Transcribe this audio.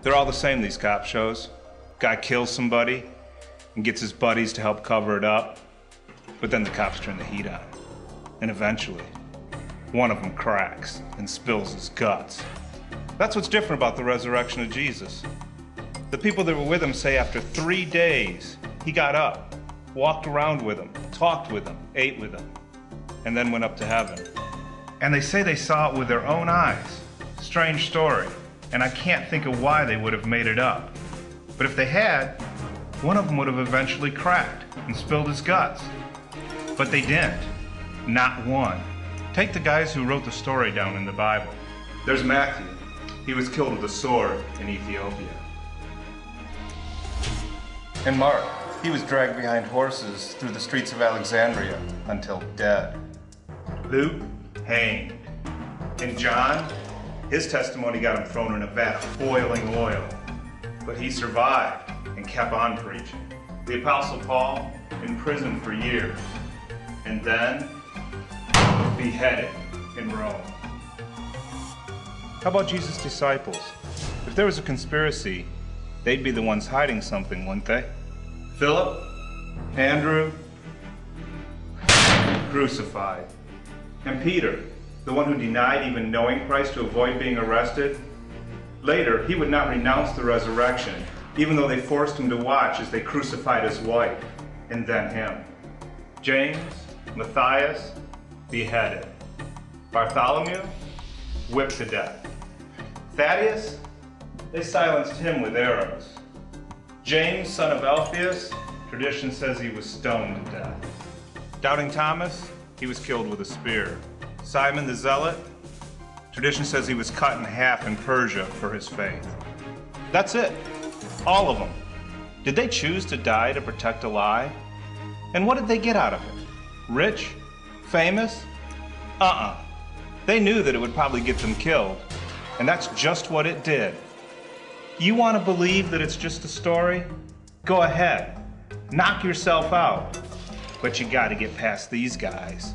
They're all the same, these cop shows. Guy kills somebody and gets his buddies to help cover it up, but then the cops turn the heat on. And eventually, one of them cracks and spills his guts. That's what's different about the resurrection of Jesus. The people that were with him say after 3 days, he got up, walked around with them, talked with them, ate with them, and then went up to heaven. And they say they saw it with their own eyes. Strange story, and I can't think of why they would have made it up. But if they had, one of them would have eventually cracked and spilled his guts. But they didn't. Not one. Take the guys who wrote the story down in the Bible. There's Matthew. He was killed with a sword in Ethiopia. And Mark, he was dragged behind horses through the streets of Alexandria until dead. Luke, hanged. And John, his testimony got him thrown in a vat of boiling oil. But he survived and kept on preaching. The Apostle Paul, in prison for years. And then, beheaded in Rome. How about Jesus' disciples? If there was a conspiracy, they'd be the ones hiding something, wouldn't they? Philip, Andrew, crucified. And Peter, the one who denied even knowing Christ to avoid being arrested. Later, he would not renounce the resurrection, even though they forced him to watch as they crucified his wife, and then him. James, Matthias, beheaded. Bartholomew, whipped to death. Thaddeus, they silenced him with arrows. James, son of Alphaeus, tradition says he was stoned to death. Doubting Thomas, he was killed with a spear. Simon the Zealot, tradition says he was cut in half in Persia for his faith. That's it, all of them. Did they choose to die to protect a lie? And what did they get out of it? Rich? Famous? They knew that it would probably get them killed, and that's just what it did. You want to believe that it's just a story? Go ahead, knock yourself out. But you got to get past these guys.